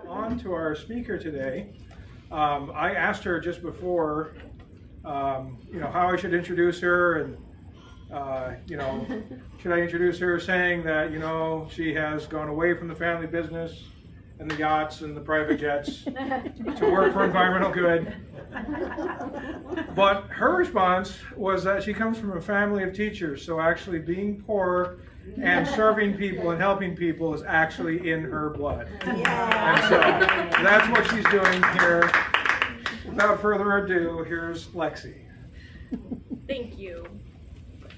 on to our speaker today. I asked her just before, how I should introduce her, and should I introduce her saying that she has gone away from the family business and the yachts and the private jets to work for environmental good. But her response was that she comes from a family of teachers, so actually being poor and serving people and helping people is actually in her blood. Yeah. And so that's what she's doing here. Without further ado, here's Lexi. Thank you.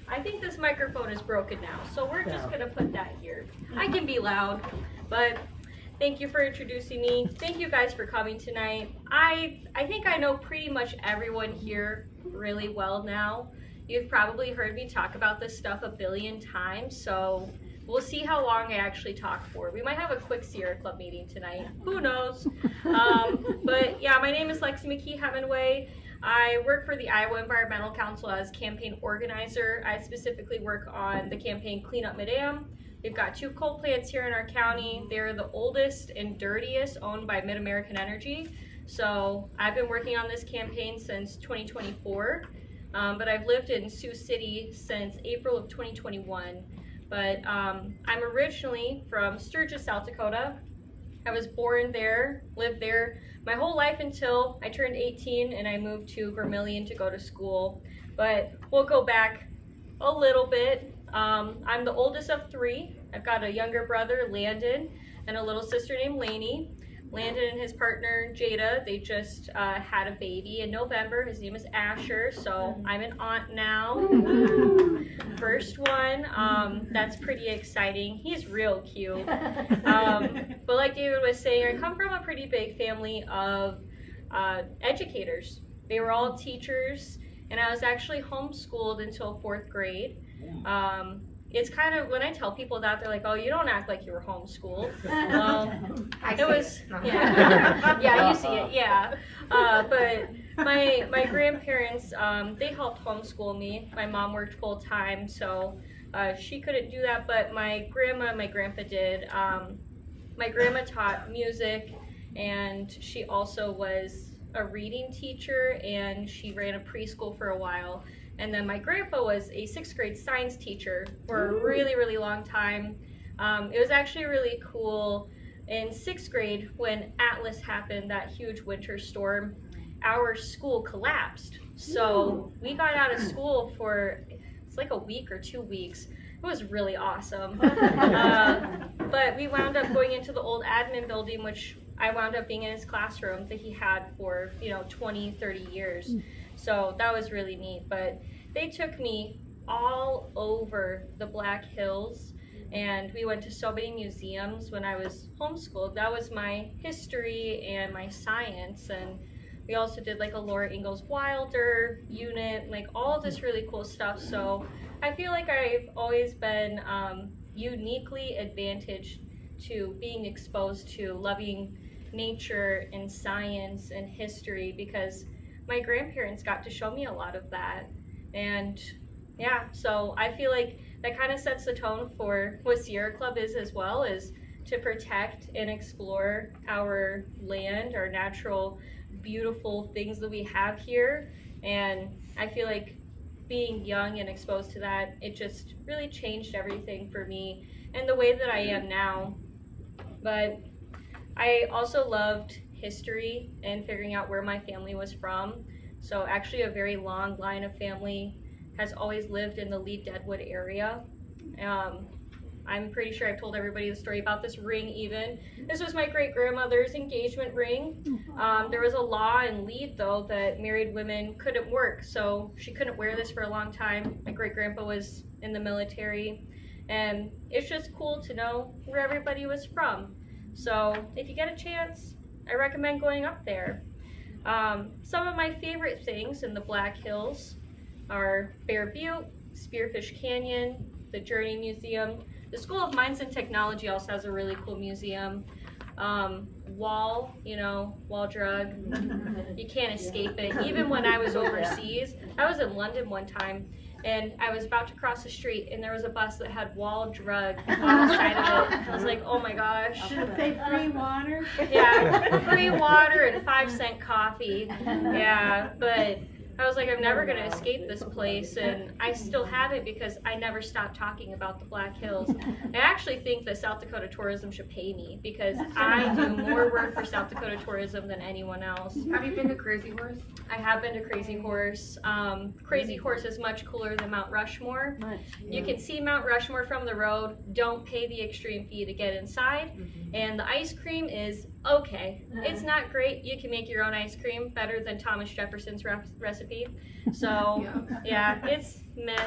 I think this microphone is broken now, so we're just going to put that here. I can be loud, but thank you for introducing me. Thank you guys for coming tonight. I think I know pretty much everyone here really well now. You've probably heard me talk about this stuff a billion times, so we'll see how long I actually talk for. We might have a quick Sierra Club meeting tonight. Who knows? But yeah, my name is Lexi McKee-Hemenway. I work for the Iowa Environmental Council as campaign organizer. I specifically work on the campaign Clean Up Mid-Am. We've got 2 coal plants here in our county. They're the oldest and dirtiest, owned by Mid-American Energy. So I've been working on this campaign since 2024, but I've lived in Sioux City since April of 2021. But I'm originally from Sturgis, South Dakota. I was born there, lived there my whole life until I turned 18 and I moved to Vermillion to go to school. But we'll go back a little bit. I'm the oldest of 3. I've got a younger brother, Landon, and a little sister named Lainey. Landon and his partner, Jada, they just had a baby in November. His name is Asher, so I'm an aunt now. First one. That's pretty exciting. He's real cute. But like David was saying, I come from a pretty big family of educators. They were all teachers, and I was actually homeschooled until 4th grade. It's kind of, when I tell people that, they're like, oh, you don't act like you were homeschooled. Yeah, you see it, yeah. But my grandparents, they helped homeschool me. My mom worked full time, so she couldn't do that, but my grandma and my grandpa did. My grandma taught music, and she also was a reading teacher, and she ran a preschool for a while. And then my grandpa was a 6th grade science teacher for a really, really long time. It was actually really cool. In 6th grade, when Atlas happened, that huge winter storm, our school collapsed. So we got out of school for, it's like a week or 2 weeks. It was really awesome. But we wound up going into the old admin building, which I wound up being in his classroom that he had for 20, 30 years. So that was really neat. But they took me all over the Black Hills, and we went to so many museums when I was homeschooled. That was my history and my science, and we also did like a Laura Ingalls Wilder unit, like all of this really cool stuff. So I feel like I've always been uniquely advantaged to being exposed to loving nature and science and history, because my grandparents got to show me a lot of that. And yeah, so I feel like that kind of sets the tone for what Sierra Club is as well, is to protect and explore our land, our natural, beautiful things that we have here. And I feel like being young and exposed to that, it just really changed everything for me and the way that I am now. But I also loved history and figuring out where my family was from. So actually a very long line of family has always lived in the Lee Deadwood area. I'm pretty sure I've told everybody the story about this ring even. This was my great-grandmother's engagement ring. There was a law in Lee though that married women couldn't work, so she couldn't wear this for a long time. My great-grandpa was in the military, and it's just cool to know where everybody was from. So if you get a chance, I recommend going up there. Some of my favorite things in the Black Hills are Bear Butte, Spearfish Canyon, the Journey Museum. The School of Mines and Technology also has a really cool museum. Wall drug, you can't escape it. Even when I was overseas, I was in London one time, and I was about to cross the street, and there was a bus that had wall drug on the side of it. I was like, oh my gosh. Should say free water. Yeah, free water and 5-cent coffee. Yeah, but I was like, I'm never going to escape this place, and I still haven't because I never stopped talking about the Black Hills. I actually think that South Dakota tourism should pay me because I do more work for South Dakota tourism than anyone else. Have you been to Crazy Horse? I have been to Crazy Horse. Crazy Horse is much cooler than Mount Rushmore. You can see Mount Rushmore from the road. Don't pay the extreme fee to get inside. And the ice cream is okay. It's not great. You can make your own ice cream better than Thomas Jefferson's recipe. So yeah, it's meh.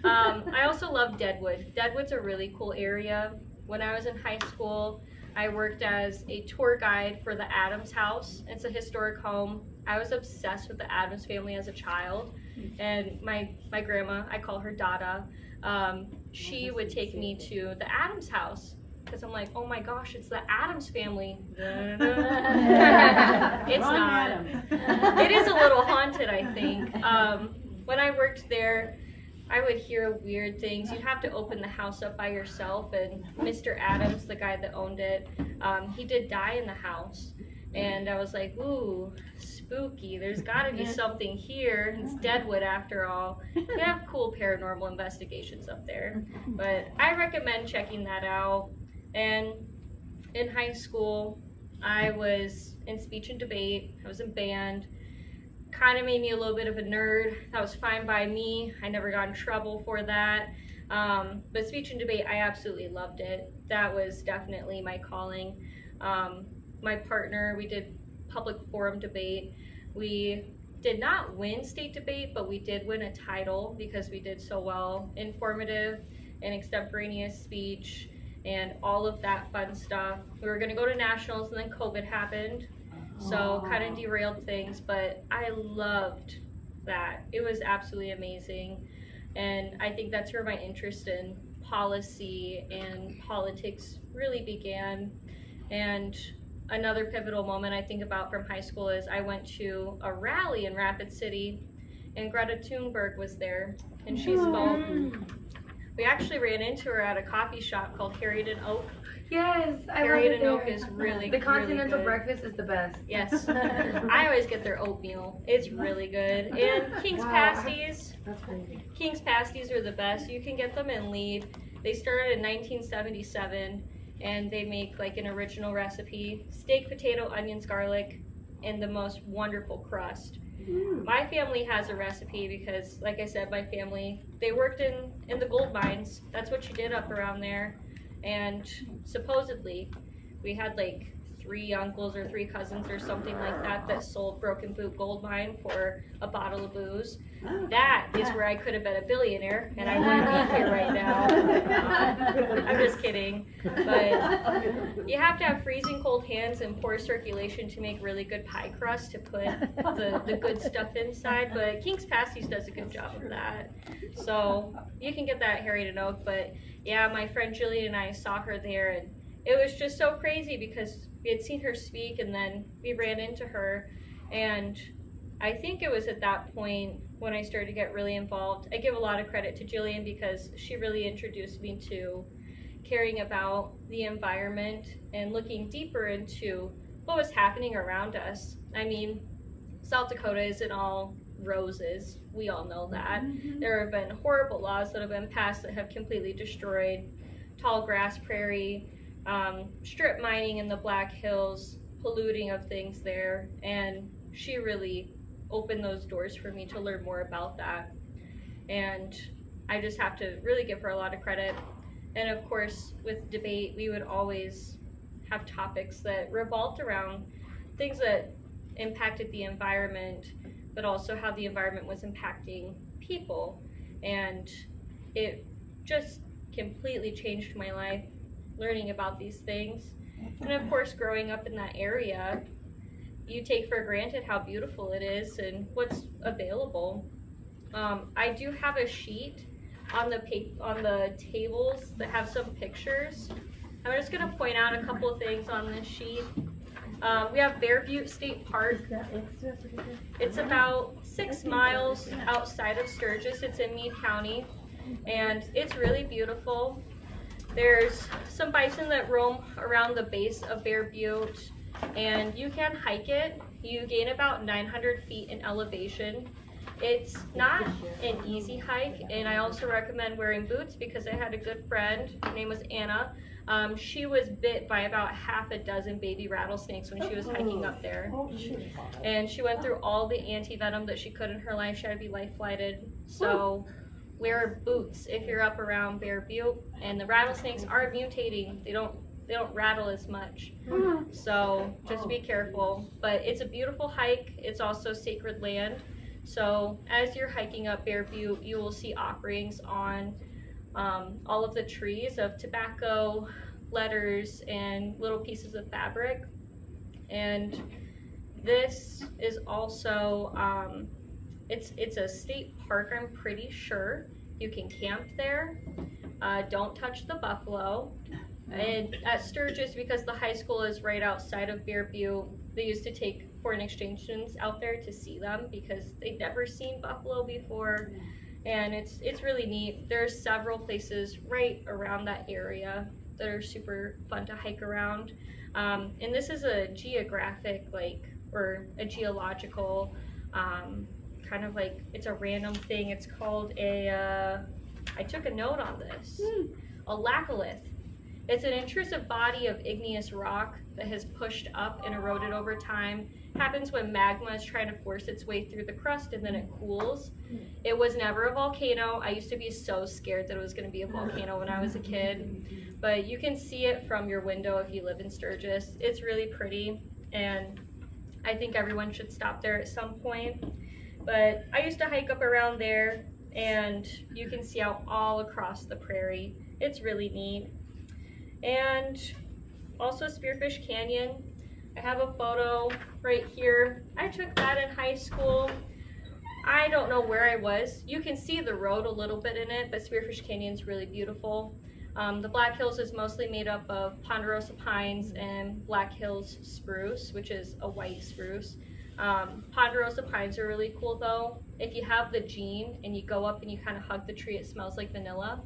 I also love Deadwood. Deadwood's a really cool area. When I was in high school, I worked as a tour guide for the Adams House. It's a historic home. I was obsessed with the Adams family as a child, and my grandma, I call her Dada, she would take me to the Adams House because I'm like, oh my gosh, it's the Adams family. It's not. It is a little haunted, I think. When I worked there, I would hear weird things. You'd have to open the house up by yourself, and Mr. Adams, the guy that owned it, he did die in the house. And I was like, ooh, spooky. There's gotta be something here. It's Deadwood after all. They have cool paranormal investigations up there. But I recommend checking that out. And in high school, I was in speech and debate. I was in band. Kind of made me a little bit of a nerd. That was fine by me. I never got in trouble for that. But speech and debate, I absolutely loved it. That was definitely my calling. My partner, we did public forum debate. We did not win state debate, but we did win a title because we did so well. Informative and extemporaneous speech and all of that fun stuff. We were gonna go to nationals and then COVID happened. So kind of derailed things, but I loved that. It was absolutely amazing. And I think that's where my interest in policy and politics really began. And another pivotal moment I think about from high school is I went to a rally in Rapid City, and Greta Thunberg was there, and she spoke. We actually ran into her at a coffee shop called Harriet and Oak. Yes, I love Harriet it and Oak there. is really The continental really good. breakfast is the best. Yes. I always get their oatmeal. It's really good. And King's Pasties. That's crazy. King's Pasties are the best. You can get them in Lead. They started in 1977, and they make like an original recipe. Steak, potato, onions, garlic, and the most wonderful crust. My family has a recipe because, like I said, my family, they worked in the gold mines. That's what you did up around there. And supposedly, we had like 3 uncles or 3 cousins or something like that sold Broken Boot Gold Mine for a bottle of booze. That is where I could have been a billionaire, and I wouldn't be here right now. I'm just kidding. But you have to have freezing cold hands and poor circulation to make really good pie crust to put the good stuff inside. But King's Pasties does a good job of that. So you can get that at Harriet and Oak. But yeah, my friend Jillian and I saw her there, and it was just so crazy because we had seen her speak, and then we ran into her. And I think it was at that point when I started to get really involved. I give a lot of credit to Jillian because she really introduced me to caring about the environment and looking deeper into what was happening around us. I mean, South Dakota isn't all roses. We all know that. There have been horrible laws that have been passed that have completely destroyed tall grass prairie, strip mining in the Black Hills, polluting of things there, and she really opened those doors for me to learn more about that. And I just have to really give her a lot of credit. And of course, with debate, we would always have topics that revolved around things that impacted the environment, but also how the environment was impacting people. And it just completely changed my life, learning about these things. And of course, growing up in that area, you take for granted how beautiful it is and what's available. I do have a sheet on the tables that have some pictures. I'm just gonna point out a couple of things on this sheet. We have Bear Butte State Park. It's about 6 miles outside of Sturgis. It's in Meade County, and it's really beautiful. There's some bison that roam around the base of Bear Butte, and you can hike it. You gain about 900 feet in elevation. It's not an easy hike, and I also recommend wearing boots because I had a good friend. Her name was Anna. She was bit by about half a dozen baby rattlesnakes when she was hiking up there. And she went through all the anti-venom that she could in her life. She had to be life flighted. So wear boots if you're up around Bear Butte. And the rattlesnakes are mutating. They don't rattle as much. So just be careful. But it's a beautiful hike. It's also sacred land. So as you're hiking up Bear Butte, you will see offerings on all of the trees of tobacco, letters, and little pieces of fabric. And this is also, it's a state park, I'm pretty sure. You can camp there. Don't touch the buffalo. And at Sturgis, because the high school is right outside of Bear Butte, they used to take foreign exchange students out there to see them because they'd never seen buffalo before. And it's really neat. There's several places right around that area that are super fun to hike around. And this is a geographic, or a geological, kind of like, it's a random thing. It's called I took a note on this, a laccolith. It's an intrusive body of igneous rock that has pushed up and eroded over time. Happens when magma is trying to force its way through the crust and then it cools. It was never a volcano. I used to be so scared that it was going to be a volcano when I was a kid. But you can see it from your window if you live in Sturgis. It's really pretty, and I think everyone should stop there at some point. But I used to hike up around there, and you can see out all across the prairie. It's really neat. And also Spearfish Canyon. I have a photo right here. I took that in high school. I don't know where I was. You can see the road a little bit in it, but Spearfish Canyon's really beautiful. The Black Hills is mostly made up of ponderosa pines and Black Hills spruce, which is a white spruce. Ponderosa pines are really cool though. If you have the gene and you go up and you kind of hug the tree, it smells like vanilla.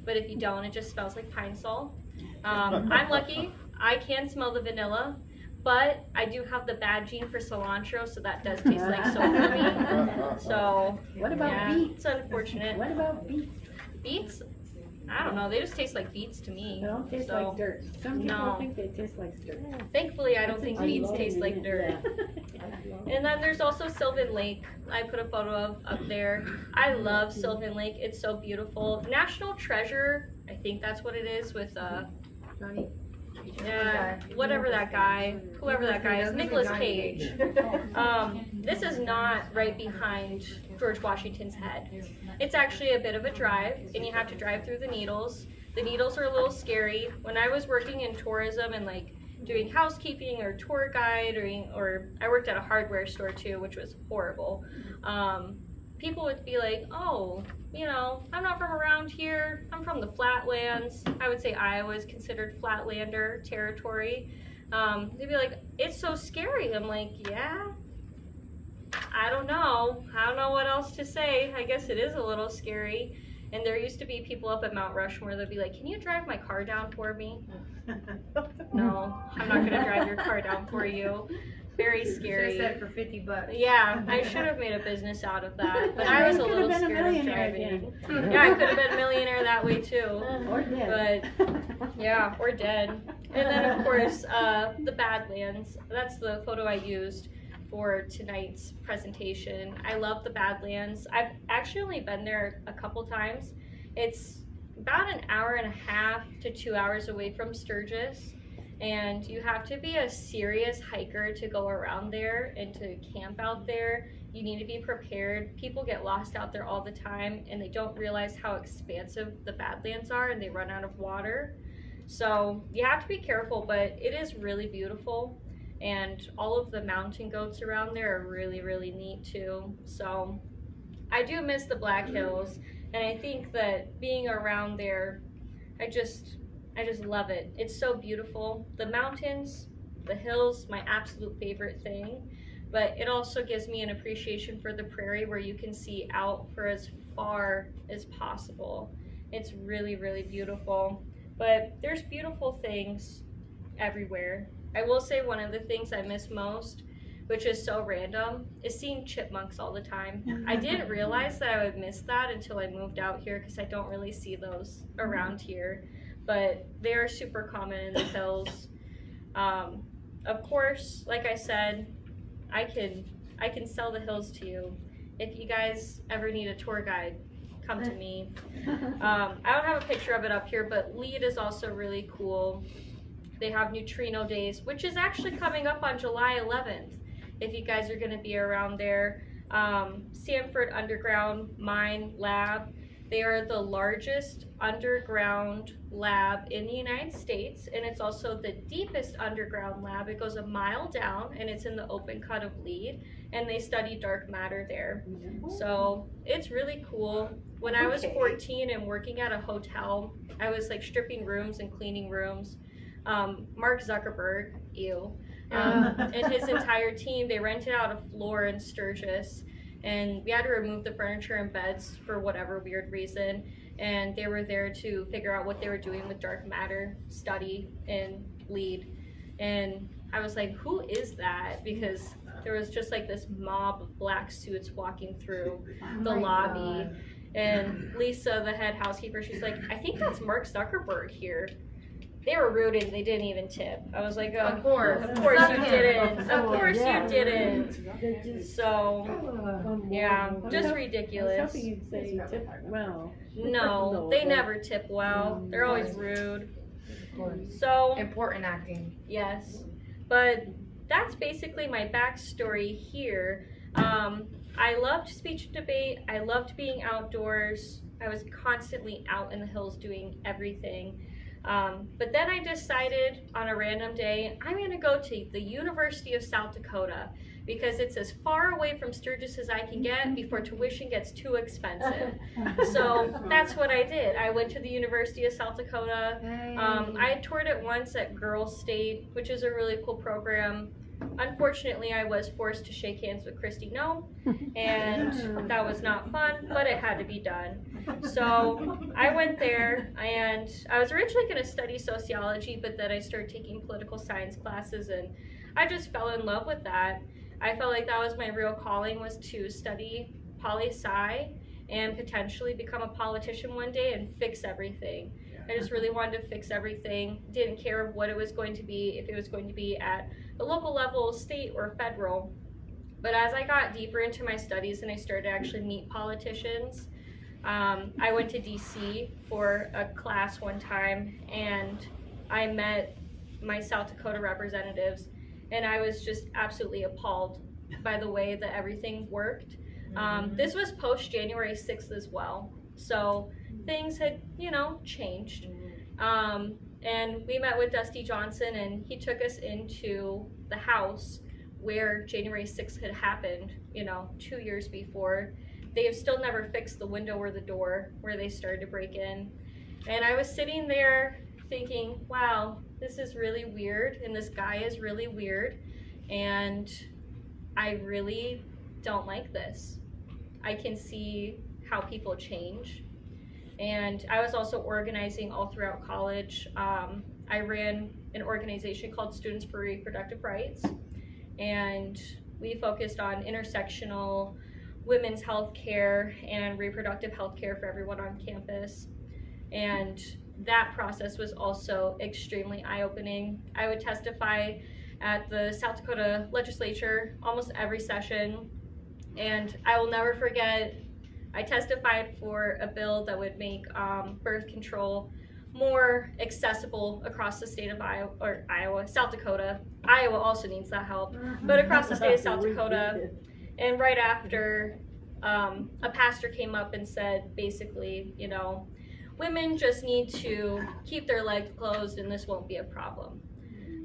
But if you don't, it just smells like pine sol. I'm lucky. I can smell the vanilla. But I do have the bad gene for cilantro, so that does taste like soap for me. So, what about beets? It's unfortunate. What about beets? Beets? I don't know. They just taste like beets to me. They don't taste like dirt. Some people think they taste like dirt. Thankfully, I don't think beets taste like dirt. And then there's also Sylvan Lake. I put a photo of up there. I love Sylvan Lake. It's so beautiful. National Treasure, I think that's what it is with Johnny. Yeah, whatever that guy, whoever that guy is, Nicolas Cage. This is not right behind George Washington's head. It's actually a bit of a drive, and you have to drive through the Needles. The Needles are a little scary. When I was working in tourism and like doing housekeeping or tour guide, or I worked at a hardware store too, which was horrible. People would be like, oh, you know, I'm not from around here. I'm from the flatlands. I would say Iowa is considered flatlander territory. They'd be like, it's so scary. I'm like, yeah, I don't know. I don't know what else to say. I guess it is a little scary. And there used to be people up at Mount Rushmore that'd be like, can you drive my car down for me? No, I'm not gonna drive your car down for you. Very scary. Should have said for $50. Yeah, I should have made a business out of that, but I was a little scared of driving. Yeah, I could have been a millionaire that way too. Or dead. But yeah, or dead. And then of course, the Badlands. That's the photo I used for tonight's presentation. I love the Badlands. I've actually only been there a couple times. It's about an hour and a half to 2 hours away from Sturgis. And you have to be a serious hiker to go around there and to camp out there. You need to be prepared. People get lost out there all the time and they don't realize how expansive the Badlands are and they run out of water. So you have to be careful, but it is really beautiful. And all of the mountain goats around there are really, really neat too. So I do miss the Black Hills, and I think that being around there, I just love it. It's so beautiful. The mountains, the hills, my absolute favorite thing. But it also gives me an appreciation for the prairie where you can see out for as far as possible. It's really, really beautiful. But there's beautiful things everywhere. I will say one of the things I miss most, which is so random, is seeing chipmunks all the time. I didn't realize that I would miss that until I moved out here because I don't really see those around here. But they are super common in the hills. Of course, like I said, I can sell the hills to you. If you guys ever need a tour guide, come to me. I don't have a picture of it up here, but Lead is also really cool. They have Neutrino Days, which is actually coming up on July 11th. If you guys are going to be around there. Sanford Underground Mine Lab. They are the largest underground lab in the United States, and it's also the deepest underground lab. It goes a mile down, and it's in the open cut of Lead, and they study dark matter there. So it's really cool. When I was 14 and working at a hotel, I was like stripping rooms and cleaning rooms. Mark Zuckerberg, and his entire team, they rented out a floor in Sturgis, and we had to remove the furniture and beds for whatever weird reason, and they were there to figure out what they were doing with dark matter study in Lead. And I was like, who is that? Because there was just like this mob of black suits walking through the lobby. And Lisa, the head housekeeper, she's like, I think that's Mark Zuckerberg here. They were rude and they didn't even tip. I was like, oh, of course you didn't. Of course you didn't. So, yeah, just ridiculous. I was hoping you'd say tip well. No, they never tip well. They're always rude. So, important acting. yes. But that's basically my backstory here. I loved speech and debate. I loved being outdoors. I was constantly out in the hills doing everything. But then I decided on a random day, I'm going to go to the University of South Dakota because it's as far away from Sturgis as I can get before tuition gets too expensive. So that's what I did. I went to the University of South Dakota. I had toured it once at Girls State, which is a really cool program. Unfortunately, I was forced to shake hands with Christy No, and that was not fun, but it had to be done. So I went there, and I was originally going to study sociology, but then I started taking political science classes, and I just fell in love with that. I felt like that was my real calling, was to study poli-sci and potentially become a politician one day and fix everything. I just really wanted to fix everything. Didn't care what it was going to be, if it was going to be at the local level, state, or federal. But as I got deeper into my studies and I started to actually meet politicians, I went to DC for a class one time, and I met my South Dakota representatives, and I was just absolutely appalled by the way that everything worked. This was post January 6th as well. So things had, changed. And we met with Dusty Johnson, and he took us into the house where January 6th had happened, 2 years before. They have still never fixed the window or the door where they started to break in. And I was sitting there thinking, wow, this is really weird, and this guy is really weird, and I really don't like this. I can see how people change. And I was also organizing all throughout college. I ran an organization called Students for Reproductive Rights, and we focused on intersectional women's health care and reproductive health care for everyone on campus. And that process was also extremely eye-opening. I would testify at the South Dakota legislature almost every session, and I will never forget, I testified for a bill that would make birth control more accessible across the state of South Dakota. Iowa also needs that help, but across the state of South Dakota. And right after, a pastor came up and said, basically, women just need to keep their legs closed and this won't be a problem.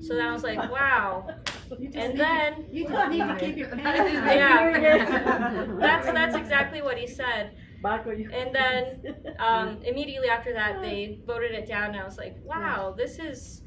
So then I was like, wow. And then you just need to keep your pants on. Yeah, that's exactly what he said. And then immediately after that, they voted it down, and I was like, wow, this is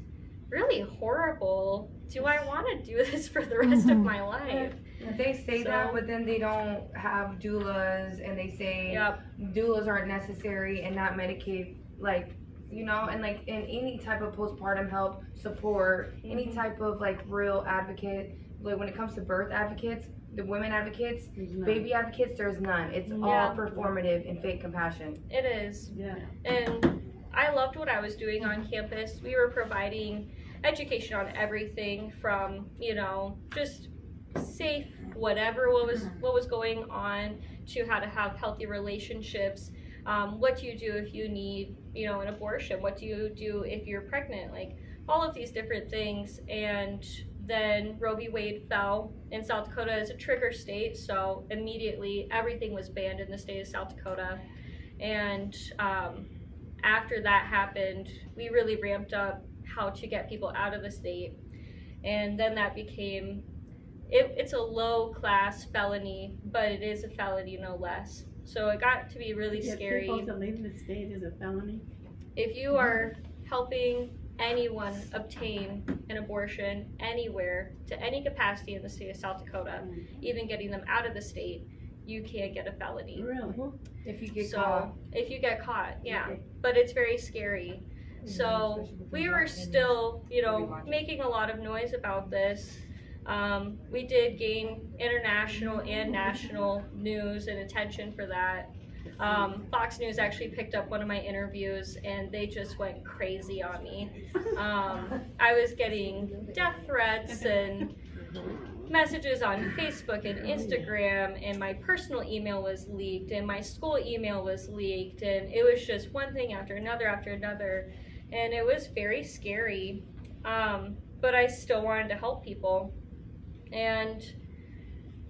really horrible. Do I want to do this for the rest of my life? They say So- that, but then they don't have doulas, and they say Yep. doulas aren't necessary and not Medicaid, like, you know, and like in any type of postpartum help support, any Mhm. type of like real advocate, like when it comes to birth advocates, the women advocates, There's none. baby advocates, there's none. It's Yeah. all performative and fake compassion. It is. Yeah. And I loved what I was doing on campus. We were providing education on everything from, you know, just safe whatever what was going on, to how to have healthy relationships. What do you do if you need, you know, an abortion? What do you do if you're pregnant? Like all of these different things. And then Roe v. Wade fell, and South Dakota is a trigger state, so immediately everything was banned in the state of South Dakota. And after that happened, we really ramped up how to get people out of the state. And then that became, it's a low class felony, but it is a felony no less. So it got to be really Get scary. people to leave the state is a felony. If you are helping anyone obtain an abortion anywhere to any capacity in the state of South Dakota, even getting them out of the state, you can't get a felony. Really? If you get So caught. if you get caught, yeah, but it's very scary. So we were still, you know, making a lot of noise about this. We did gain international and national news and attention for that. Fox News actually picked up one of my interviews, and they just went crazy on me. I was getting death threats and messages on Facebook and Instagram, and my personal email was leaked, and my school email was leaked, and it was just one thing after another, and it was very scary. But I still wanted to help people. And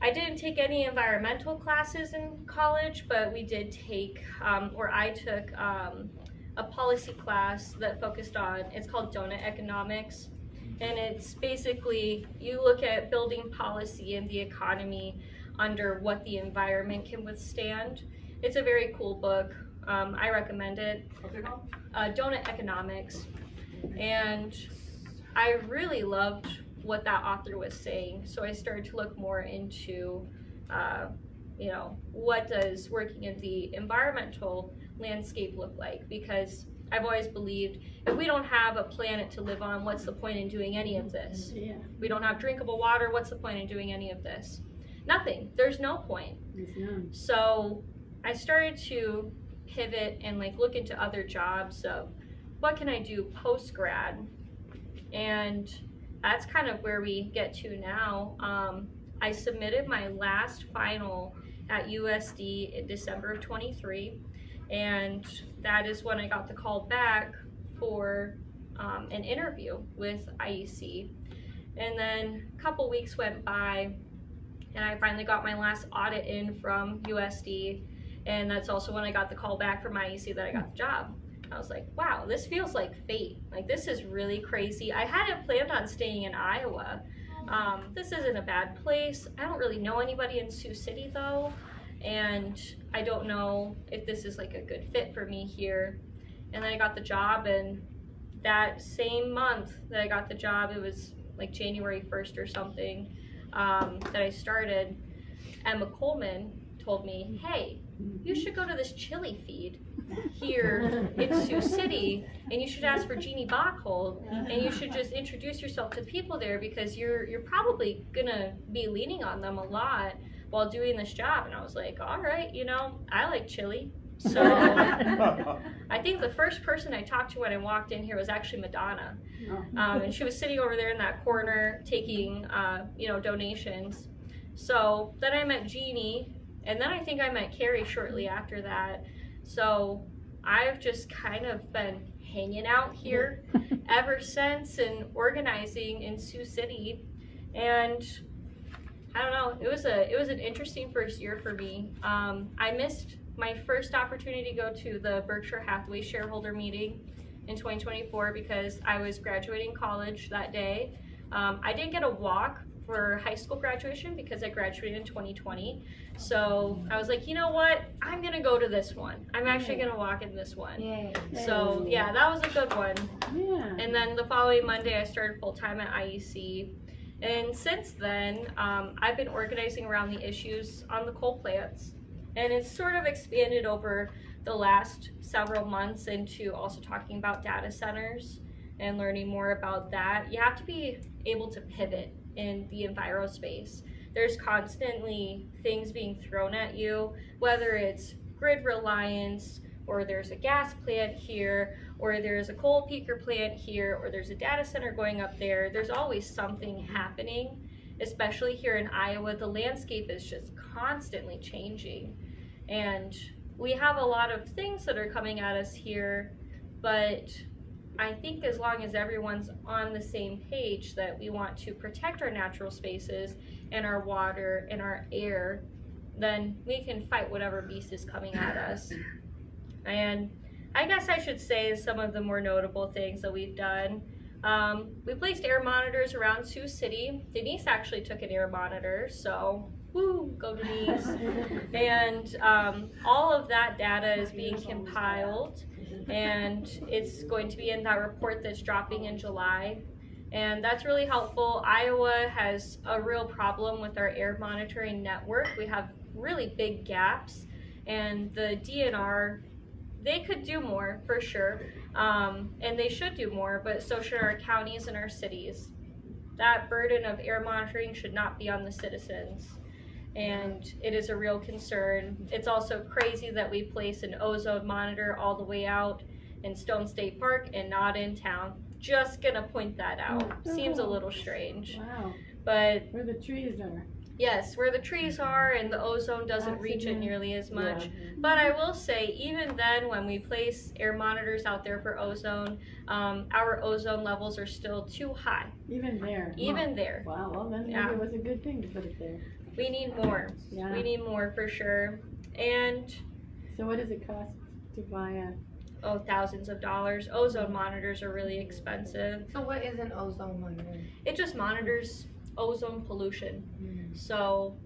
I didn't take any environmental classes in college, but we did take, or I took a policy class that focused on, it's called donut economics. And it's basically, you look at building policy and the economy under what the environment can withstand. It's a very cool book. I recommend it. Donut Economics. And I really loved what that author was saying. So I started to look more into, you know, what does working in the environmental landscape look like? Because I've always believed if we don't have a planet to live on, what's the point in doing any of this? Yeah. We don't have drinkable water, what's the point in doing any of this? Nothing. There's no point. There's none. So I started to pivot and like look into other jobs of what can I do post-grad? And that's kind of where we get to now. I submitted my last final at USD in December of 23, and that is when I got the call back for an interview with IEC. And then a couple weeks went by, and I finally got my last audit in from USD, and that's also when I got the call back from IEC that I got the job. I was like, wow, this feels like fate. Like, this is really crazy. I hadn't planned on staying in Iowa. This isn't a bad place. I don't really know anybody in Sioux City though, and I don't know if this is like a good fit for me here. And then I got the job, and that same month that I got the job, it was like January 1st or something, that I started, Emma Coleman told me, hey, you should go to this chili feed here in Sioux City, and you should ask for Jeannie Bachhold, and you should just introduce yourself to the people there, because you're probably gonna be leaning on them a lot while doing this job. And I was like, all right, you know, I like chili. So I think the first person I talked to when I walked in here was actually Madonna. And she was sitting over there in that corner taking, you know, donations. So then I met Jeannie, and then I think I met Carrie shortly after that. So I've just kind of been hanging out here ever since and organizing in Sioux City. And I don't know, it was an interesting first year for me. I missed my first opportunity to go to the Berkshire Hathaway shareholder meeting in 2024 because I was graduating college that day. I didn't get a walk for high school graduation because I graduated in 2020. So I was like, you know what? I'm going to go to this one. I'm actually going to walk in this one. Yay. So yeah, that was a good one. Yeah. And then the following Monday, I started full-time at IEC. And since then, I've been organizing around the issues on the coal plants. And it's sort of expanded over the last several months into also talking about data centers and learning more about that. You have to be able to pivot in the enviro space. There's constantly things being thrown at you, whether it's grid reliance, or there's a gas plant here, or there's a coal peaker plant here, or there's a data center going up there. There's always something happening, especially here in Iowa. The landscape is just constantly changing. And we have a lot of things that are coming at us here, but I think as long as everyone's on the same page that we want to protect our natural spaces and our water and our air, then we can fight whatever beast is coming at us. And I guess I should say some of the more notable things that we've done. We placed air monitors around Sioux City. Denise actually took an air monitor, so woo, go Denise. And all of that data is being compiled, and it's going to be in that report that's dropping in July. And that's really helpful. Iowa has a real problem with our air monitoring network. We have really big gaps, and the DNR, they could do more for sure, and they should do more, but so should our counties and our cities. That burden of air monitoring should not be on the citizens, and it is a real concern. It's also crazy that we place an ozone monitor all the way out in Stone State Park and not in town. Just gonna point that out. Seems a little strange. Wow. But Where the trees are. yes, where the trees are and the ozone doesn't reach it nearly as much. But I will say, even then, when we place air monitors out there for ozone, our ozone levels are still too high. Even there. Even there. Wow, well then maybe Yeah. it was a good thing to put it there. We need more. Yeah. We need more for sure. And So what does it cost to buy a? oh, thousands of dollars. Ozone monitors are really expensive. So what is an ozone monitor? It just monitors ozone pollution. So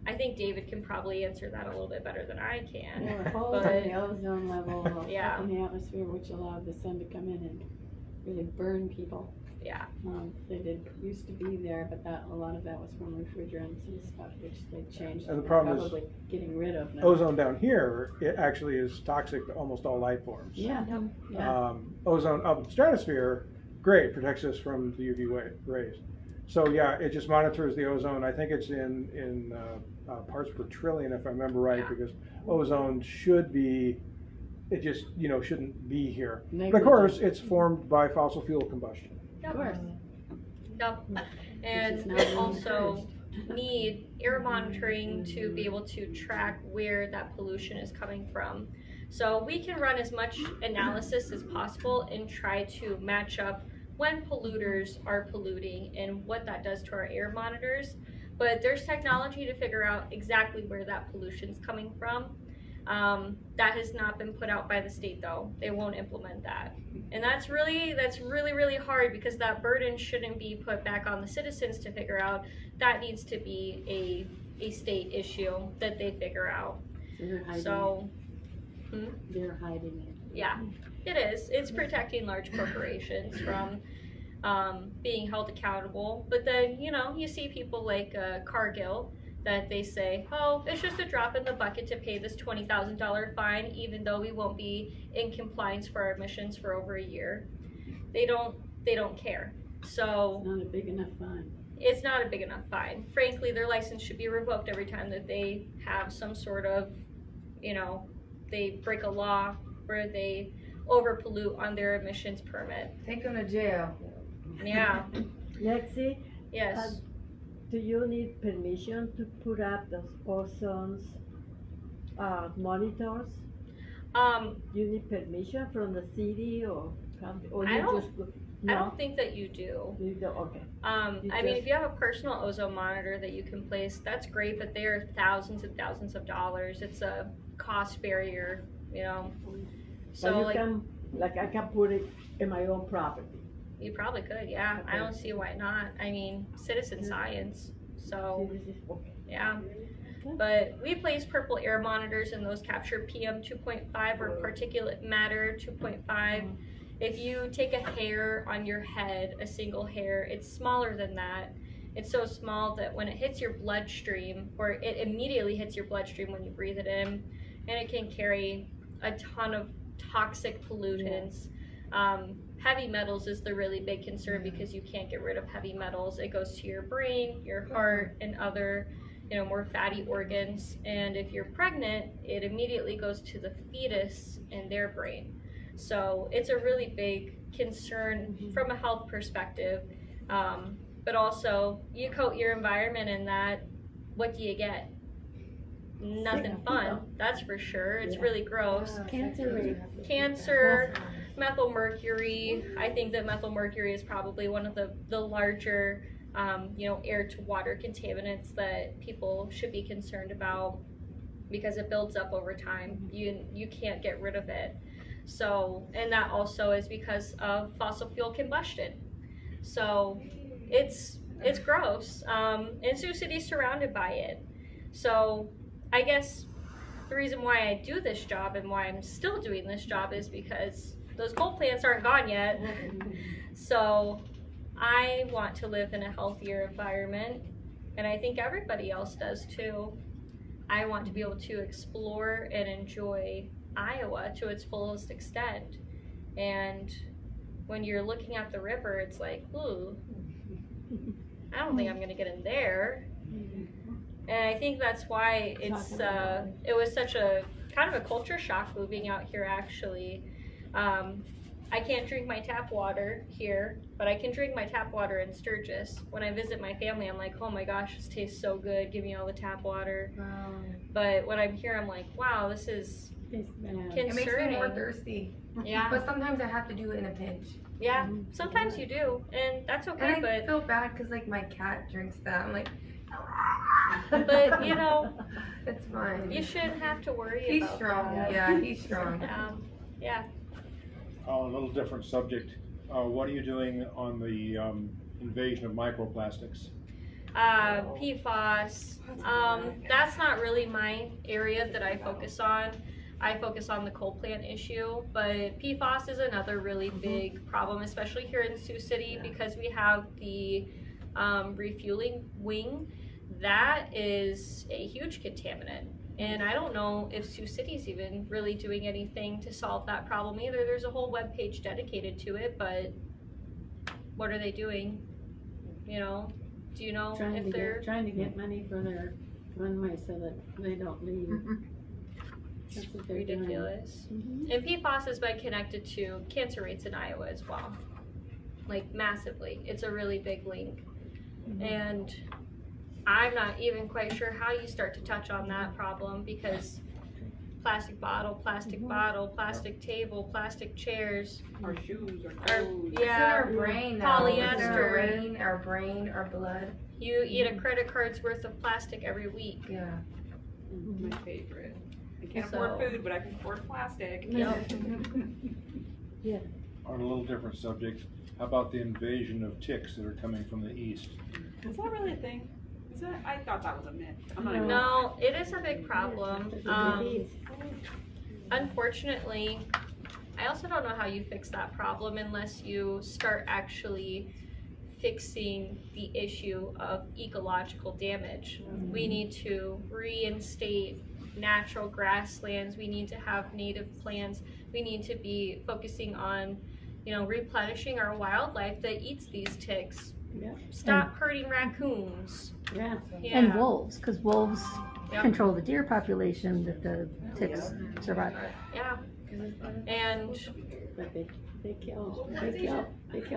I think David can probably answer that a little bit better than I can. There were holes in the ozone level Yeah. in the atmosphere which allowed the sun to come in and really burn people. Yeah. They used to be there, but a lot of that was from refrigerants and stuff, which they changed. And the problem is, probably getting rid of now. ozone down here, it actually is toxic to almost all life forms. Yeah. Yeah. Ozone up in the stratosphere, great, protects us from the UV rays. So yeah, it just monitors the ozone. I think it's in parts per trillion, if I remember right, Yeah. because ozone should be, it just, shouldn't be here. But of Negligent. course, it's formed by fossil fuel combustion. Of course. Yep. And not we really also need air monitoring to be able to track where that pollution is coming from. So we can run as much analysis as possible and try to match up when polluters are polluting and what that does to our air monitors. But there's technology to figure out exactly where that pollution is coming from. That has not been put out by the state though. They won't implement that. And that's really, really hard because that burden shouldn't be put back on the citizens to figure out. That needs to be a state issue that they figure out. So they're hiding So, it. They're hiding it. yeah, it is. It's protecting large corporations from being held accountable. But then, you see people like Cargill that they say, oh, it's just a drop in the bucket to pay this $20,000 fine, even though we won't be in compliance for our emissions for over a year. They don't care. So It's not a big enough fine. it's not a big enough fine. Frankly, their license should be revoked every time that they have some sort of, they break a law where they over pollute on their emissions permit. Take them to jail. Yeah. Lexi, Yes. do you need permission to put up those ozone monitors? You need permission from the city or I you don't- just go? I No, don't think that you do. you don't, okay. I mean, if you have a personal ozone monitor that you can place, that's great, but they are thousands and thousands of dollars. It's a cost barrier, But So you can, I can put it in my own property. You probably could, yeah. I don't see why not. I mean, citizen science. So, yeah. But we place purple air monitors, and those capture PM 2.5 or particulate matter 2.5. If you take a hair on your head, a single hair, it's smaller than that. It's so small that when it hits your bloodstream, or it immediately hits your bloodstream when you breathe it in, and it can carry a ton of toxic pollutants. Heavy metals is the really big concern because you can't get rid of heavy metals. It goes to your brain, your heart, and other, more fatty organs. And if you're pregnant, it immediately goes to the fetus and their brain. So it's a really big concern from a health perspective. But also, you coat your environment in that, what do you get? Nothing fun, that's for sure. It's really gross. Cancer, methylmercury. I think that methylmercury is probably one of the larger, air to water contaminants that people should be concerned about because it builds up over time. You can't get rid of it. So, and that also is because of fossil fuel combustion. So, it's gross. And Sioux City's surrounded by it. So, I guess the reason why I do this job and why I'm still doing this job is because those coal plants aren't gone yet. So I want to live in a healthier environment, and I think everybody else does too. I want to be able to explore and enjoy Iowa to its fullest extent. And when you're looking at the river, it's like, ooh, I don't think I'm gonna get in there. And I think that's why it was such a kind of a culture shock moving out here actually. I can't drink my tap water here, but I can drink my tap water in Sturgis. When I visit my family, I'm like, oh my gosh, this tastes so good, give me all the tap water. Wow. But when I'm here, I'm like, wow, this is concerning. It makes me more thirsty. Yeah. But sometimes I have to do it in a pinch. Yeah, sometimes you do, and that's okay, and I feel bad because like my cat drinks that. I'm like, but it's fine. You shouldn't have to worry he's about strong. that. Yeah, he's strong. Yeah. A little different subject. What are you doing on the invasion of microplastics? PFAS. That's not really my area that I focus on. I focus on the coal plant issue, but PFAS is another really big problem, especially here in Sioux City because we have the refueling wing. That is a huge contaminant. And I don't know if Sioux City's even really doing anything to solve that problem either. There's a whole webpage dedicated to it, but what are they doing? Do you know if they're trying to get money for their runway so that they don't leave? That's what they're ridiculous. doing. And PFAS has been connected to cancer rates in Iowa as well, like massively. It's a really big link. And I'm not even quite sure how you start to touch on that problem because plastic bottle, plastic table, plastic chairs. Our shoes, our clothes. It's in our brain now. Polyester. It's in our brain, our blood. You eat a credit card's worth of plastic every week. Yeah. My favorite. I can't afford food, but I can afford plastic. Yep. Yeah. On a little different subject, how about the invasion of ticks that are coming from the east? Is that really a thing? I thought that was a myth. I'm not even. No, it is a big problem. Unfortunately, I also don't know how you fix that problem unless you start actually fixing the issue of ecological damage. We need to reinstate natural grasslands. We need to have native plants. We need to be focusing on, replenishing our wildlife that eats these ticks. Yeah. Stop hurting raccoons. Yeah. And wolves, because wolves Yep. control the deer population that the ticks survive. Yeah. And But they kill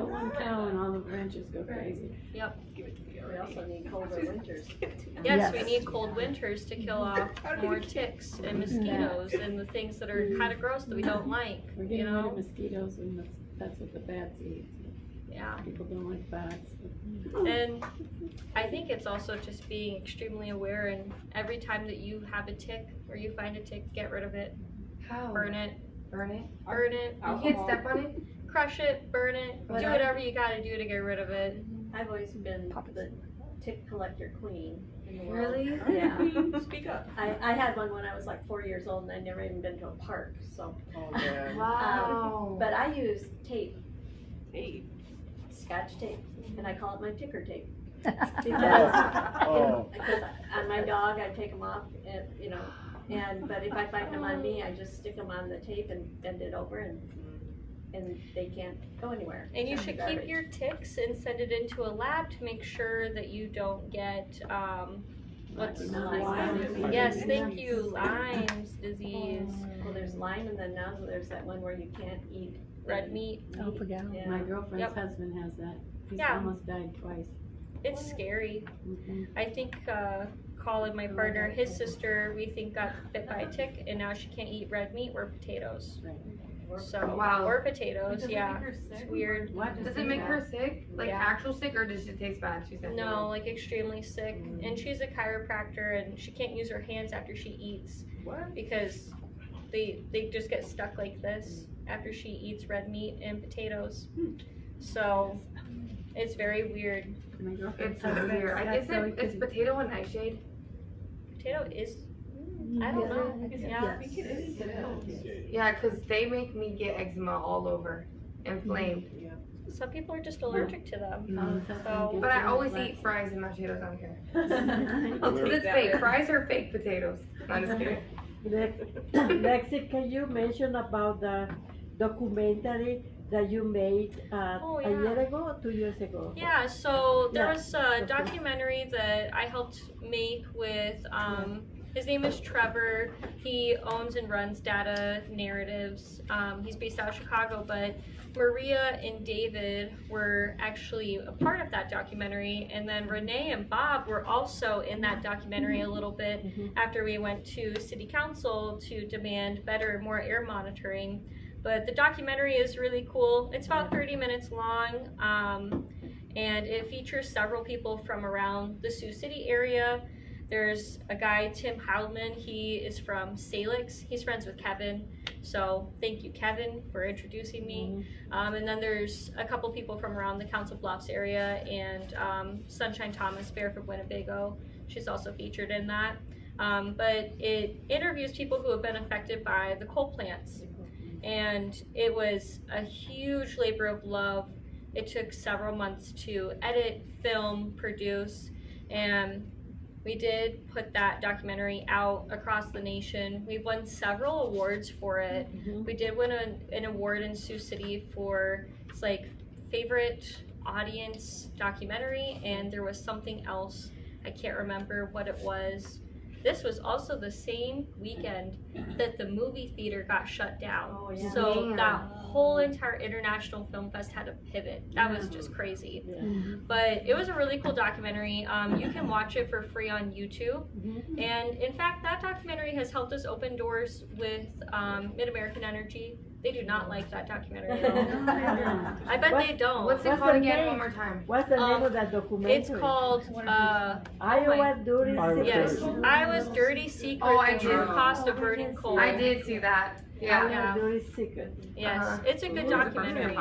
one cow and all the ranchers go crazy. yep. We also need colder winters. Yes, Yes. we need cold winters to kill off more ticks and mosquitoes and the things that are kind of gross that we don't like. We're getting rid of mosquitoes and that's what the bats eat. Yeah. People don't like bats. And I think it's also just being extremely aware, and every time that you have a tick or you find a tick, get rid of it. How? Burn it. Burn it? Burn it. You can't step on it? crush it, burn it, do whatever you gotta do to get rid of it. I've always been the tick collector queen in the world. Really? Yeah. Speak up. I had one when I was like 4 years old and I'd never even been to a park, so. Oh, man. Wow. But I use tape, Tape. scotch tape, and I call it my ticker tape. Oh. Because on my dog, I take them off, and, but if I find them on me, I just stick them on the tape and bend it over and they can't go anywhere. And you It's should garbage. keep your ticks and send it into a lab to make sure that you don't get, what's Lyme. yes, thank you, Lyme's disease, Well, there's Lyme, and then now there's that one where you can't eat red meat. Oh, forget it. Yeah. My girlfriend's Yep. husband has that. He's Yeah. almost died twice. It's scary. Mhm. I think Colin, my partner, his sister, we think got bit by a tick, and now she can't eat red meat or potatoes. Right. So, Wow. or potatoes, yeah. It's weird. What Does it make her sick? Like Yeah. actual sick, or does it taste bad? She said. No, like extremely sick. And she's a chiropractor, and she can't use her hands after she eats because they just get stuck like this after she eats red meat and potatoes. So it's very weird. My girlfriend It's so says that- weird. that's so Is easy. potato a nightshade? Potato is, I don't know. Yeah. Yeah, because they make me get eczema all over, inflamed. Some people are just allergic to them. So- But I always eat fries and mashed potatoes. I don't care. Because it's fake. Fries are fake potatoes. I'm just kidding. Lexi, can you mention about the documentary that you made Oh, a yeah. year ago or 2 years ago? Yeah, so there Yeah. was a documentary that I helped make with, his name is Trevor. He owns and runs Data Narratives. He's based out of Chicago, but Maria and David were actually a part of that documentary, and then Renee and Bob were also in that documentary a little bit after we went to City Council to demand better, more air monitoring. But the documentary is really cool. It's about 30 minutes long, and it features several people from around the Sioux City area. There's a guy, Tim Heilman. He is from Salix. He's friends with Kevin. So thank you, Kevin, for introducing me. And then there's a couple people from around the Council Bluffs area, and Sunshine Thomas Bear from Winnebago. She's also featured in that. But it interviews people who have been affected by the coal plants. And it was a huge labor of love. It took several months to edit, film, produce, and we did put that documentary out across the nation. We've won several awards for it. We did win an award in Sioux City for, it's like, favorite audience documentary, and there was something else. I can't remember what it was. This was also the same weekend that the movie theater got shut down. Oh, yeah. So Damn. that whole entire International Film Fest had to pivot. That was just crazy. But it was a really cool documentary. You can watch it for free on YouTube. And in fact, that documentary has helped us open doors with Mid-American Energy. They do not like that documentary at all. I bet they don't. What's it What's called the again? name? One more time. What's the name of that documentary? It's called, Iowa Dirty Iowa yes, Secret. Iowa's Dirty Secret, Oh, I the true did. cost of burning coal. I did see that. Yeah. Yeah. Dirty Secret. Yes, it's a good documentary.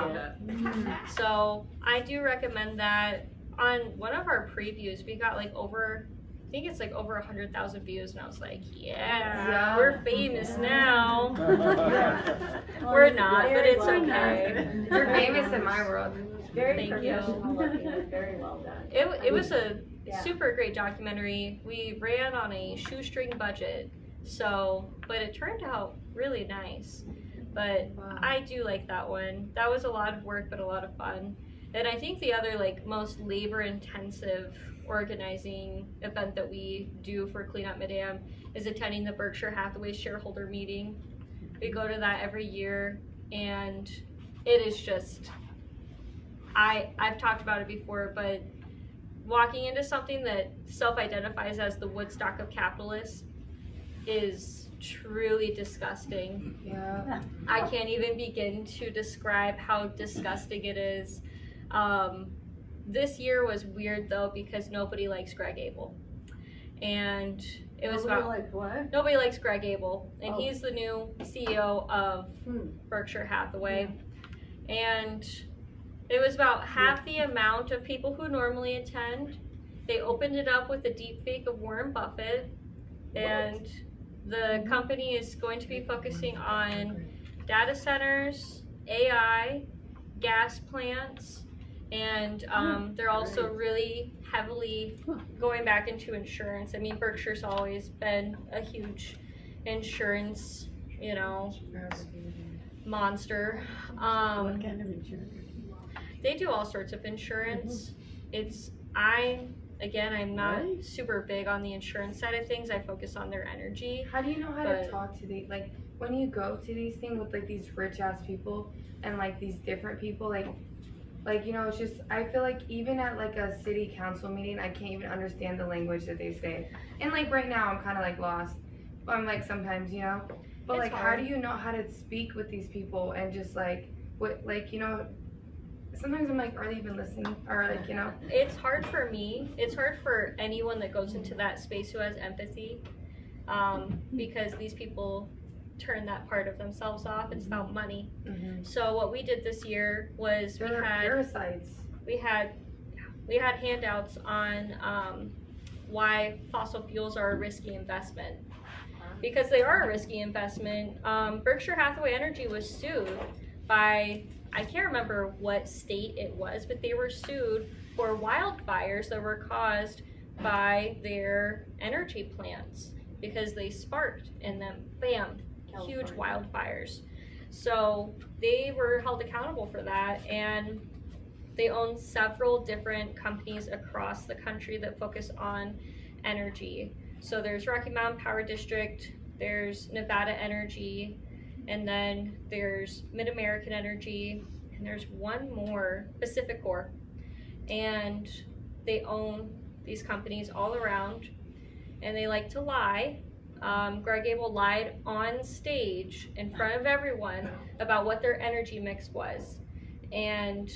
So I do recommend that. On one of our previews, we got like over, I think it's like over 100,000 views, and I was like, yeah, we're famous now. We're not, but it's okay. You're famous in my world. Very Thank you. professional looking and very well done. It was a Yeah. super great documentary. We ran on a shoestring budget, but it turned out really nice. But I do like that one. That was a lot of work, but a lot of fun. And I think the other like most labor intensive organizing event that we do for Clean Up Mid-Am is attending the Berkshire Hathaway shareholder meeting. We go to that every year, and it is just, I've talked about it before, but walking into something that self-identifies as the Woodstock of capitalists is truly disgusting. Yeah. I can't even begin to describe how disgusting it is. This year was weird though because nobody likes Greg Abel, and it was about what? nobody likes Greg Abel, and he's the new CEO of Hmm. Berkshire Hathaway. and it was about half the amount of people who normally attend. They opened it up with a deep fake of Warren Buffett, and the company is going to be focusing on data centers, AI, gas plants, and they're also really heavily going back into insurance. I mean, Berkshire's always been a huge insurance, you know, monster. What kind of insurance? They do all sorts of insurance. I'm not super big on the insurance side of things. I focus on their energy. How do you know how to talk to the, like, when you go to these things with like these rich ass people and like these different people, like, you know, it's just, I feel like even at like a city council meeting, I can't even understand the language that they say. And like right now, I'm kind of like lost. I'm like sometimes, you know, but It's like, hard. how do you know how to speak with these people and just like, what, like, you know, sometimes I'm like, are they even listening? Or like, you know. It's hard for me. It's hard for anyone that goes into that space who has empathy, because these people turn that part of themselves off. It's about money. So what we did this year was They're parasites. we had handouts on why fossil fuels are a risky investment, because they are a risky investment. Berkshire Hathaway Energy was sued by, I can't remember what state it was, but they were sued for wildfires that were caused by their energy plants because they sparked and then bam, huge wildfires. So they were held accountable for that, and they own several different companies across the country that focus on energy. So there's Rocky Mountain Power District, there's Nevada Energy, and then there's Mid-American Energy, and there's one more, Pacificor. And they own these companies all around, and they like to lie. Greg Abel lied on stage in front of everyone about what their energy mix was. And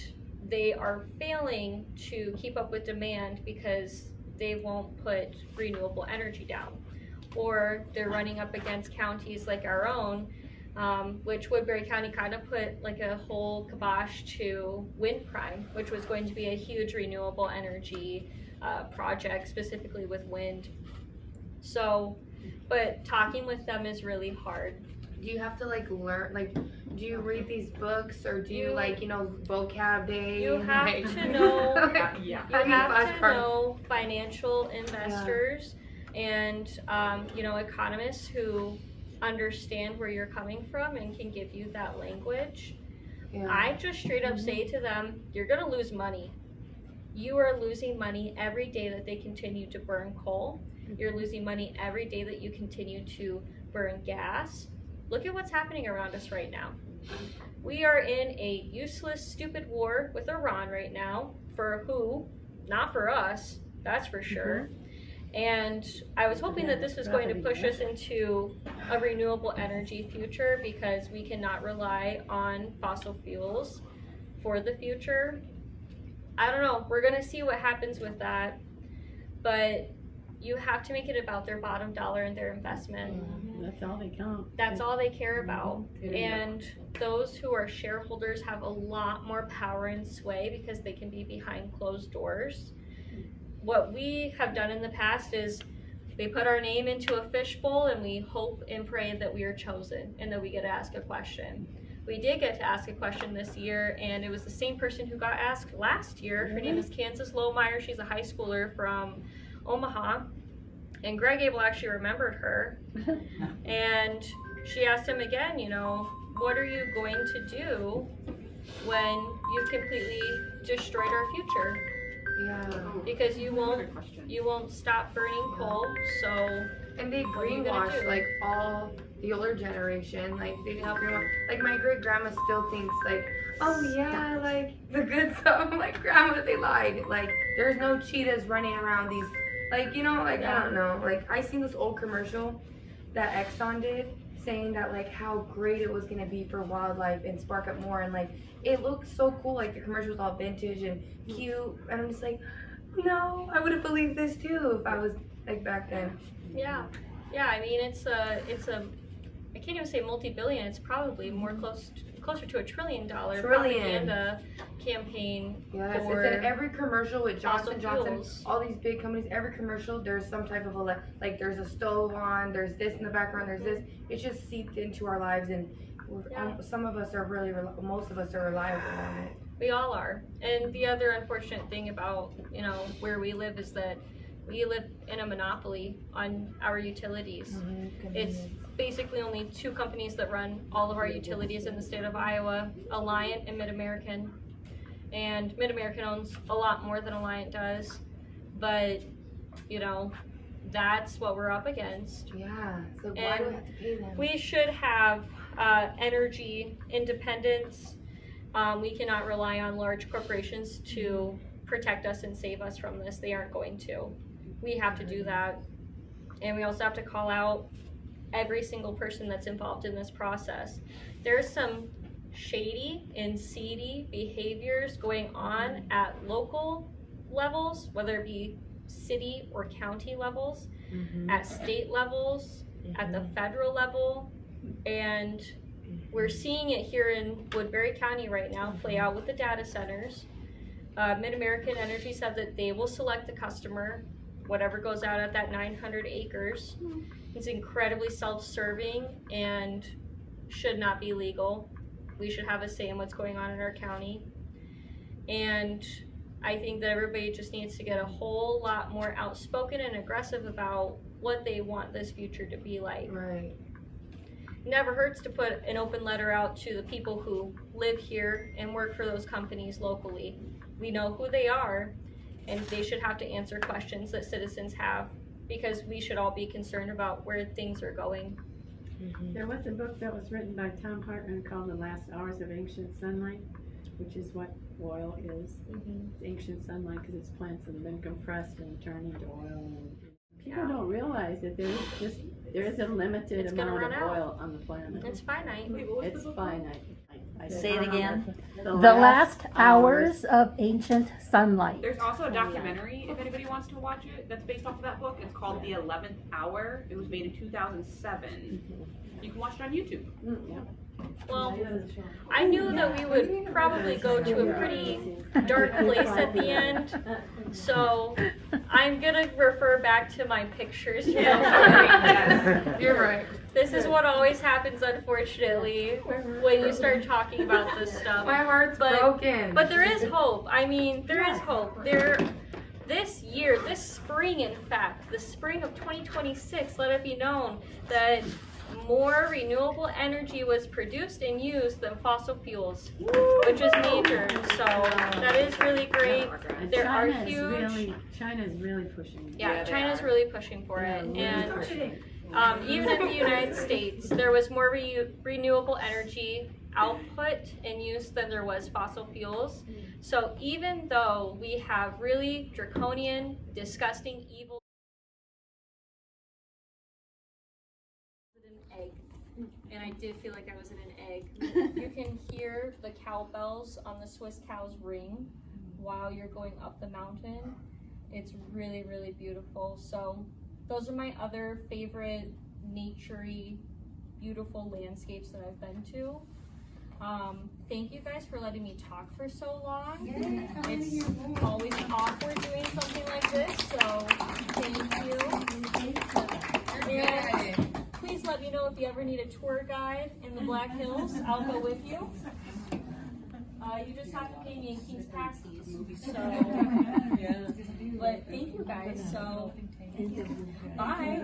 they are failing to keep up with demand because they won't put renewable energy down. Or they're running up against counties like our own, which Woodbury County kind of put like a whole kibosh to Wind Prime, which was going to be a huge renewable energy project, specifically with wind. So, but talking with them is really hard. Do you have to like learn, like, do you read these books, or do you like, you know, vocab day? You have like, to know, you I need have to flashcards. know financial investors and, you know, economists who understand where you're coming from and can give you that language. I just straight up say to them, you're gonna lose money. You are losing money every day that they continue to burn coal. You're losing money every day that you continue to burn gas. Look at what's happening around us right now. We are in a useless, stupid war with Iran right now. For who? Not for us, that's for sure. And I was hoping that this was going to push us into a renewable energy future, because we cannot rely on fossil fuels for the future. I don't know, we're gonna see what happens with that, but you have to make it about their bottom dollar and their investment. That's all they count. That's all they care about. And those who are shareholders have a lot more power and sway because they can be behind closed doors. What we have done in the past is we put our name into a fishbowl and we hope and pray that we are chosen and that we get to ask a question. We did get to ask a question this year, and it was the same person who got asked last year. Her name is Kansas Lohmeyer. She's a high schooler from Omaha, and Greg Abel actually remembered her. And she asked him again, you know, what are you going to do when you've completely destroyed our future? Because you won't stop burning coal, so. And they what are you gonna greenwash do? like all the older generation. Like they just greenwash. Like my great grandma still thinks like, oh yeah, like the good stuff. I'm like, grandma, they lied. Like there's no cheetahs running around these. Like, you know, like I don't know. Like I seen this old commercial that Exxon did, saying that like how great it was gonna be for wildlife and spark up more, and like it looked so cool. Like the commercial was all vintage and cute, and I'm just like, no, I would have believed this too if I was like back then. Yeah, I mean it's a I can't even say multi-billion. It's probably more close closer to $1 trillion Trillion. propaganda campaign Yes, for it's in every commercial with fossil Johnson Johnson, fuels. all these big companies, every commercial, there's some type of like there's a stove on, there's this in the background, there's this. It's just seeped into our lives, and some of us are really, most of us are reliable on it. We all are. And the other unfortunate thing about, you know, where we live is that we live in a monopoly on our utilities. It's basically only 2 companies that run all of our utilities in the state of Iowa, Alliant and Mid-American. And Mid-American owns a lot more than Alliant does, but, you know, that's what we're up against. Yeah, so why do we have to pay them? We should have energy independence. We cannot rely on large corporations to protect us and save us from this. They aren't going to. We have to do that. And we also have to call out every single person that's involved in this process. There's some shady and seedy behaviors going on at local levels, whether it be city or county levels, at state levels, at the federal level, and we're seeing it here in Woodbury County right now play out with the data centers. Mid-American Energy said that they will select the customer, whatever goes out at that 900 acres. It's incredibly self-serving and should not be legal. We should have a say in what's going on in our county. And I think that everybody just needs to get a whole lot more outspoken and aggressive about what they want this future to be like. Right. Never hurts to put an open letter out to the people who live here and work for those companies locally. We know who they are, and they should have to answer questions that citizens have, because we should all be concerned about where things are going. There was a book that was written by Tom Hartman called The Last Hours of Ancient Sunlight, which is what oil is. It's ancient sunlight because it's plants that have been compressed and turned into oil. And people don't realize that there is a limited amount of oil on the planet. It's finite. It's finite. Say it again. The last hours of ancient sunlight. There's also a documentary, if anybody wants to watch it, that's based off of that book. It's called The 11th Hour. It was made in 2007. You can watch it on YouTube. Well, I knew that we would probably go to a pretty dark place at the end, so I'm gonna refer back to my pictures. You're right. This is what always happens, unfortunately, when you start talking about this stuff. My heart's broken. But there is hope. I mean, there is hope. This year, this spring, in fact, the spring of 2026, let it be known that more renewable energy was produced and used than fossil fuels, which is major. So that is really great. There are huge. China's really pushing. Yeah, China's really pushing for it, and even in the United States, there was more renewable energy output and use than there was fossil fuels. So even though we have really draconian, disgusting, evil. Egg, and I did feel like I was in an egg. You can hear the cowbells on the Swiss cows ring while you're going up the mountain. It's really, really beautiful. So those are my other favorite naturey, beautiful landscapes that I've been to. Thank you guys for letting me talk for so long. It's always awkward doing something like this, so thank you. And please let me know if you ever need a tour guide in the Black Hills. I'll go with you. You just have to pay me in King's pasties. So, but thank you guys. So, bye.